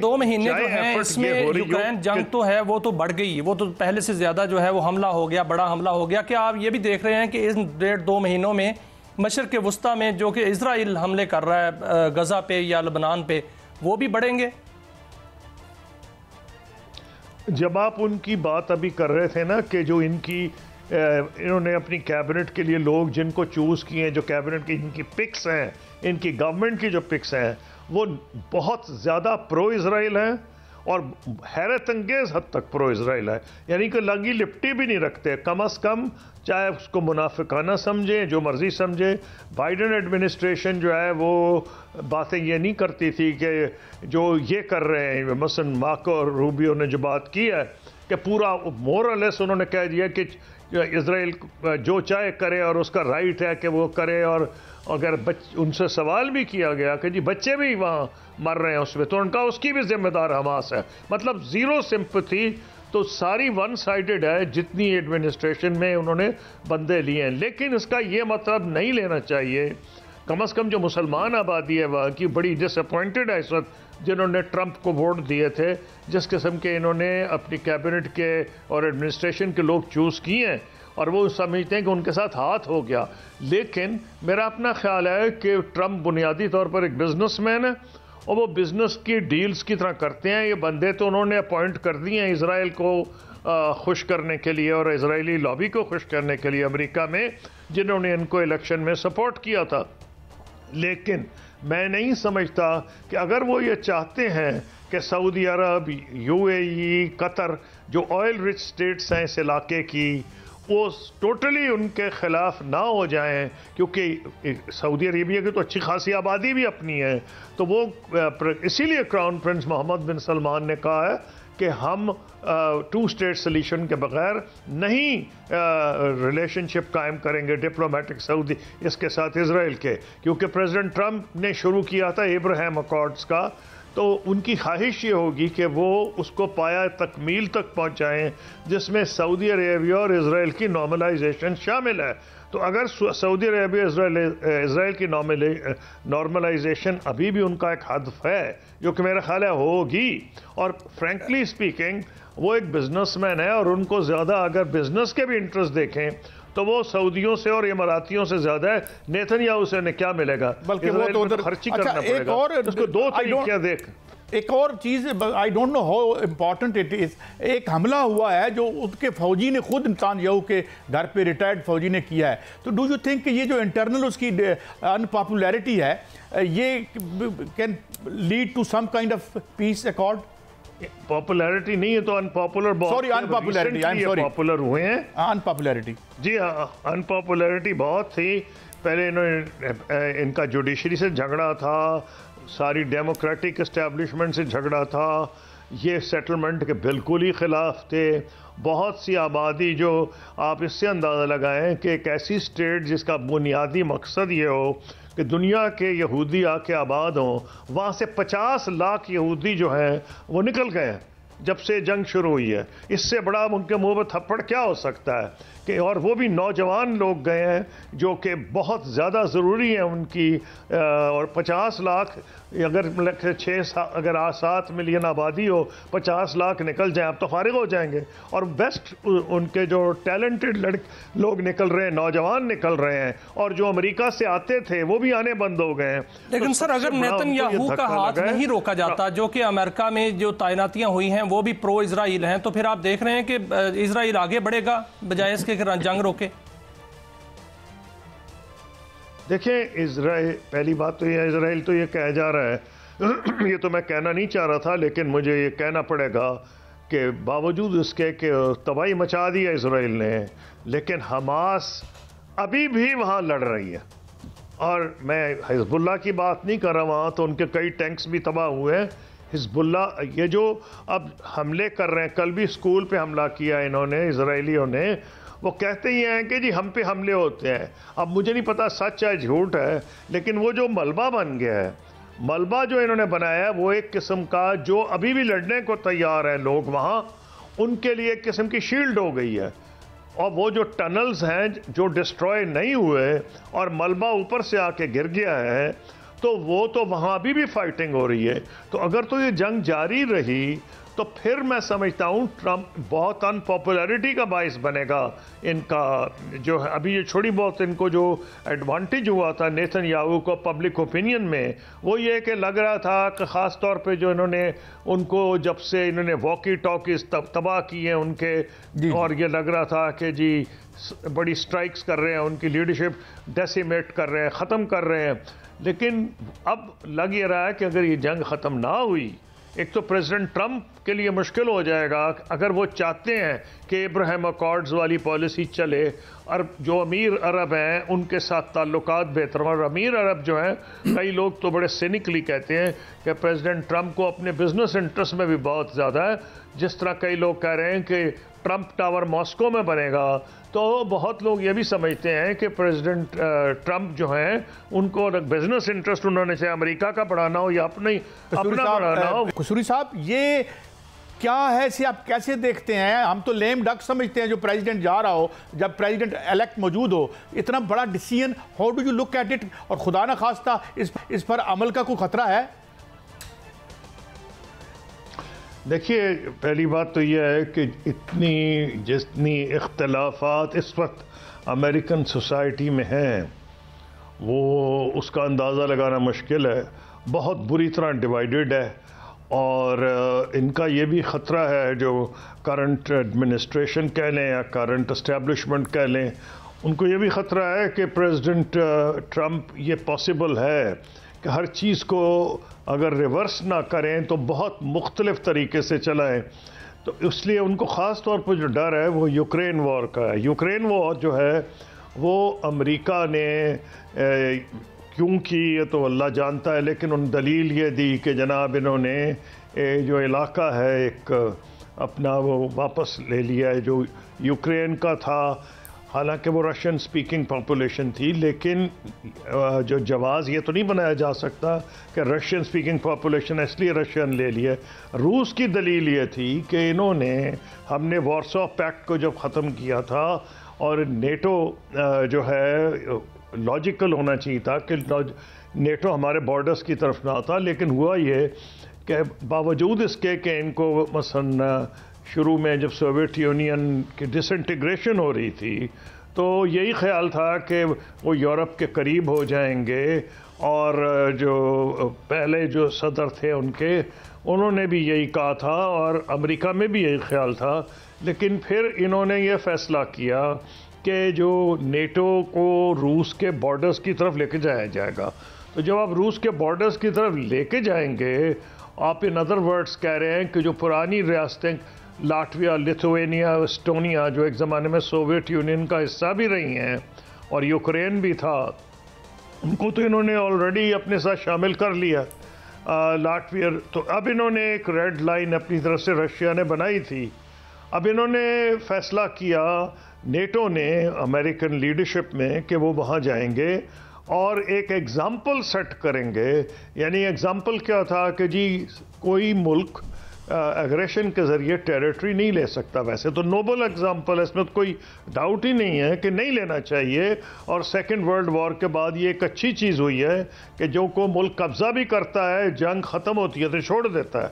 2 مہینے جو ہیں اس میں یوکرین جنگ تو ہے وہ تو بڑھ گئی، وہ تو پہلے سے زیادہ جو ہے وہ حملہ ہو گیا، بڑا حملہ ہو گیا. کیا آپ یہ بھی دیکھ رہے ہیں کہ ان 1.5-2 مہینوں میں مشرق وسطیٰ میں جو کہ اسرائیل حملے کر رہا ہے غزہ پہ یا لبنان پہ، وہ بھی بڑھیں گے؟ جب آپ ان کی بات ابھی کر رہے تھے نا کہ جو انہوں نے اپنی کیبنٹ کے لیے لوگ جن کو چوز کیے ہیں، جو کیبنٹ کی ان کی پکس ہیں، ان کی گورنمنٹ کی جو پکس ہیں، وہ بہت زیادہ پرو اسرائیل ہیں اور حیرت انگیز حد تک پرو اسرائیل ہے. یعنی کہ لگی لپٹی بھی نہیں رکھتے، کم از کم چاہے اس کو منافقانہ سمجھیں، جو مرضی سمجھے. بائیڈن ایڈمنسٹریشن جو ہے وہ باتیں یہ نہیں کرتی تھی کہ جو یہ کر رہے ہیں. مثلا مارکو اور روبیو نے جو بات کی ہے کہ پورا مورلیس انہوں نے کہہ دیا کہ اسرائیل جو چاہے کرے اور اس کا رائٹ ہے کہ وہ کرے. اور اگر ان سے سوال بھی کیا گیا کہ جی بچے بھی وہاں مر رہے ہیں اس میں، تو ان کا اس کی بھی ذمہ دار حماس ہے. مطلب زیرو سمپتھی. تو ساری ون سائیڈڈ ہے جتنی ایڈمنسٹریشن میں انہوں نے بندے لیے ہیں. لیکن اس کا یہ مطلب نہیں لینا چاہیے، کم از کم جو مسلمان آبادی ہے وہاں کی بڑی ڈس اپوائنٹڈ ہے اس وقت، جنہوں نے ٹرمپ کو ووٹ دیے تھے، جس قسم کے انہوں نے اپنی کیبنٹ کے اور ایڈمنسٹریشن کے لوگ چوز کیے ہیں، اور وہ سمجھتے ہیں کہ ان کے ساتھ ہاتھ ہو گیا. لیکن میرا اپنا خیال ہے کہ ٹرمپ بنیادی طور پر ایک بزنس مین ہے اور وہ بزنس کی ڈیلز کی طرح کرتے ہیں. یہ بندے تو انہوں نے اپوائنٹ کر دیے ہیں اسرائیل کو خوش کرنے کے لیے اور اسرائیلی لابی کو خوش کرنے کے لیے امریکہ میں، جنہوں نے ان کو الیکشن میں سپورٹ کیا تھا. لیکن میں نہیں سمجھتا کہ اگر وہ یہ چاہتے ہیں کہ سعودی عرب، یو اے ای، قطر، جو آئل رچ سٹیٹس ہیں اس علاقے کی، وہ ٹوٹلی ان کے خلاف نہ ہو جائیں، کیونکہ سعودی عربیہ کی تو اچھی خاصی آبادی بھی اپنی ہے. تو وہ اسی لیے کراؤن پرنس محمد بن سلمان نے کہا ہے کہ ہم 2 اسٹیٹ سلیوشن کے بغیر نہیں ریلیشن شپ قائم کریں گے ڈپلومیٹک سعودی اس کے ساتھ اسرائیل کے. کیونکہ پریزیڈنٹ ٹرمپ نے شروع کیا تھا ابراہیم اکارڈز کا، تو ان کی خواہش یہ ہوگی کہ وہ اس کو پایا تکمیل تک پہنچائیں، جس میں سعودی عربیہ اور اسرائیل کی نارملائزیشن شامل ہے. تو اگر سعودی عربیہ اسرائیل کی نارملائزیشن ابھی بھی ان کا ایک ہدف ہے، جو کہ میرا خیال ہے ہوگی. اور فرینکلی اسپیکنگ وہ ایک بزنس مین ہے، اور ان کو زیادہ اگر بزنس کے بھی انٹرسٹ دیکھیں تو وہ سعودیوں سے اور اماراتیوں سے زیادہ ہے. نیتن یاہو سے انہیں کیا ملے گا؟ بلکہ وہ تو ادھر خرچی کرنا پڑے گا. اس کو 2 طریقے دیکھ. ایک اور چیز I don't know how important it is, ایک حملہ ہوا ہے جو ان کے فوجی نے خود نیتن یاہو کے گھر پہ ریٹائرڈ فوجی نے کیا ہے. تو ڈو یو تھنک کہ یہ جو انٹرنل اس کی ان پاپولیرٹی ہے، یہ can lead to some kind of peace accord? Popularity نہیں ہے تو انپاپولر بہت، sorry unpopularity, I am sorry, popular ہوئے ہیں. انپاپولیرٹی، جی ہاں، انپاپولیرٹی بہت تھی. پہلے ان کا جوڈیشری سے جھگڑا تھا، ساری ڈیموکریٹک اسٹیبلشمنٹ سے جھگڑا تھا، یہ سیٹلمنٹ کے بالکل ہی خلاف تھے. بہت سی آبادی جو آپ اس سے اندازہ لگائیں کہ ایک ایسی سٹیٹ جس کا بنیادی مقصد یہ ہو کہ دنیا کے یہودی آ کے آباد ہوں، وہاں سے 50 لاکھ یہودی جو ہیں وہ نکل گئے ہیں جب سے جنگ شروع ہوئی ہے. اس سے بڑا ان کے منہ پہ تھپڑ کیا ہو سکتا ہے کہ، اور وہ بھی نوجوان لوگ گئے ہیں جو کہ بہت زیادہ ضروری ہیں ان کی. اور 50 لاکھ اگر 7 ملین آبادی ہو، 50 لاکھ نکل جائیں آپ تو فارغ ہو جائیں گے. اور بیسٹ ان کے جو ٹیلنٹڈ لوگ نکل رہے ہیں، نوجوان نکل رہے ہیں، اور جو امریکہ سے آتے تھے وہ بھی آنے بند ہو گئے ہیں. لیکن سر اگر نیتن یاہو کا ہاتھ نہیں روکا جاتا، جو کہ امریکہ میں جو تعیناتیاں ہوئی ہیں وہ بھی پرو اسرائیل ہیں، تو پھر آپ دیکھ رہے ہیں کہ اسرائیل آگے بڑھے گا بجائے اس کے جنگ روکے؟ دیکھیں اسرائیل، پہلی بات تو یہ اسرائیل تو یہ کہہ جا رہا ہے، یہ تو میں کہنا نہیں چاہ رہا تھا لیکن مجھے یہ کہنا پڑے گا کہ باوجود اس کے کہ تباہی مچا دی ہے اسرائیل نے، لیکن حماس ابھی بھی وہاں لڑ رہی ہے. اور میں حزب اللہ کی بات نہیں کر رہا، وہاں تو ان کے کئی ٹینکس بھی تباہ ہوئے ہیں. حزب اللہ یہ جو اب حملے کر رہے ہیں، کل بھی اسکول پہ حملہ کیا انہوں نے، اسرائیلیوں نے، وہ کہتے ہی ہیں کہ جی ہم پہ حملے ہوتے ہیں. اب مجھے نہیں پتا سچ ہے جھوٹ ہے، لیکن وہ جو ملبہ بن گیا ہے، ملبہ جو انہوں نے بنایا ہے وہ ایک قسم کا، جو ابھی بھی لڑنے کو تیار ہیں لوگ وہاں، ان کے لیے ایک قسم کی شیلڈ ہو گئی ہے. اور وہ جو ٹنلز ہیں جو ڈسٹروائے نہیں ہوئے اور ملبہ اوپر سے آ کے گر گیا ہے، تو وہ تو وہاں بھی فائٹنگ ہو رہی ہے. تو اگر تو یہ جنگ جاری رہی تو پھر میں سمجھتا ہوں ٹرمپ بہت ان پاپولیرٹی کا باعث بنے گا ان کا جو ہے. ابھی یہ چھوڑی بہت ان کو جو ایڈوانٹیج ہوا تھا نیتن یاہو کو پبلک اوپینین میں، وہ یہ کہ لگ رہا تھا کہ خاص طور پہ جو انہوں نے ان کو جب سے انہوں نے واکی ٹاکیز تباہ کی ہیں ان کے، اور یہ لگ رہا تھا کہ جی بڑی سٹرائکس کر رہے ہیں، ان کی لیڈرشپ ڈیسیمیٹ کر رہے ہیں، ختم کر رہے ہیں. لیکن اب لگ یہ رہا ہے کہ اگر یہ جنگ ختم نہ ہوئی، ایک تو پریزیڈنٹ ٹرمپ کے لیے مشکل ہو جائے گا اگر وہ چاہتے ہیں کہ ابراہیم اکارڈز والی پالیسی چلے، اور جو امیر عرب ہیں ان کے ساتھ تعلقات بہتر ہوں. اور امیر عرب جو ہیں کئی لوگ تو بڑے سینکلی کہتے ہیں کہ پریزیڈنٹ ٹرمپ کو اپنے بزنس انٹرسٹ میں بھی بہت زیادہ ہے، جس طرح کئی لوگ کہہ رہے ہیں کہ ٹرمپ ٹاور ماسکو میں بنے گا. تو بہت لوگ یہ بھی سمجھتے ہیں کہ پریزیڈنٹ ٹرمپ جو ہیں ان کو بزنس انٹرسٹ انہوں نے چاہے امریکہ کا بڑھانا ہو یا اپنا بڑھانا ہو. قصوری صاحب، یہ کیا ہے اسے آپ کیسے دیکھتے ہیں؟ ہم تو لیم ڈک سمجھتے ہیں جو پریزیڈنٹ جا رہا ہو، جب پریزیڈنٹ الیکٹ موجود ہو، اتنا بڑا decision, how do you look at it? اور خدا نہ خواستہ اس پر عمل کا کوئی خطرہ ہے؟ دیکھیے، پہلی بات تو یہ ہے کہ جتنی اختلافات اس وقت امریکن سوسائٹی میں ہیں وہ اس کا اندازہ لگانا مشکل ہے. بہت بری طرح ڈیوائیڈڈ ہے، اور ان کا یہ بھی خطرہ ہے جو کرنٹ ایڈمنسٹریشن کہہ لیں یا کرنٹ اسٹیبلشمنٹ کہہ لیں، ان کو یہ بھی خطرہ ہے کہ پریزیڈنٹ ٹرمپ یہ پاسبل ہے کہ ہر چیز کو اگر ریورس نہ کریں تو بہت مختلف طریقے سے چلائیں. تو اس لیے ان کو خاص طور پر جو ڈر ہے وہ یوکرین وار کا ہے. یوکرین وار جو ہے وہ امریکہ نے کیوں کی یہ تو اللہ جانتا ہے، لیکن ان دلیل یہ دی کہ جناب انہوں نے جو علاقہ ہے ایک اپنا وہ واپس لے لیا ہے جو یوکرین کا تھا. حالانکہ وہ رشین سپیکنگ پاپولیشن تھی، لیکن جو جواز یہ تو نہیں بنایا جا سکتا کہ رشین سپیکنگ پاپولیشن اس لیے رشین لے لیا. روس کی دلیل یہ تھی کہ انہوں نے، ہم نے وارسا پیکٹ کو جب ختم کیا تھا، اور نیٹو جو ہے لاجیکل ہونا چاہیے تھا کہ نیٹو ہمارے بارڈرز کی طرف نہ آتا، لیکن ہوا یہ کہ باوجود اس کے کہ ان کو مثلا شروع میں جب سوویت یونین کی ڈس انٹیگریشن ہو رہی تھی تو یہی خیال تھا کہ وہ یورپ کے قریب ہو جائیں گے، اور جو پہلے جو صدر تھے ان کے، انہوں نے بھی یہی کہا تھا، اور امریکہ میں بھی یہی خیال تھا. لیکن پھر انہوں نے یہ فیصلہ کیا کہ جو نیٹو کو روس کے بارڈرز کی طرف لے کے جایا جائے گا. تو جب آپ روس کے بارڈرز کی طرف لے کے جائیں گے، آپ ان ادر ورڈز کہہ رہے ہیں کہ جو پرانی ریاستیں لاٹویا، لیتھوینیا، اسٹونیا جو ایک زمانے میں سوویت یونین کا حصہ بھی رہی ہیں، اور یوکرین بھی تھا، ان کو تو انہوں نے آلریڈی اپنے ساتھ شامل کر لیا. لاٹویا تو اب انہوں نے ایک ریڈ لائن اپنی طرف سے رشیا نے بنائی تھی. اب انہوں نے فیصلہ کیا نیٹو نے امریکن لیڈرشپ میں کہ وہ وہاں جائیں گے اور ایک ایگزامپل سیٹ کریں گے. یعنی ایگزامپل کیا تھا کہ جی کوئی ملک ایگریشن کے ذریعے ٹیریٹری نہیں لے سکتا. ویسے تو نوبل ایگزامپل ہے، اس میں تو کوئی ڈاؤٹ ہی نہیں ہے کہ نہیں لینا چاہیے. اور سیکنڈ ورلڈ وار کے بعد یہ ایک اچھی چیز ہوئی ہے کہ جو کو ملک قبضہ بھی کرتا ہے، جنگ ختم ہوتی ہے تو چھوڑ دیتا ہے.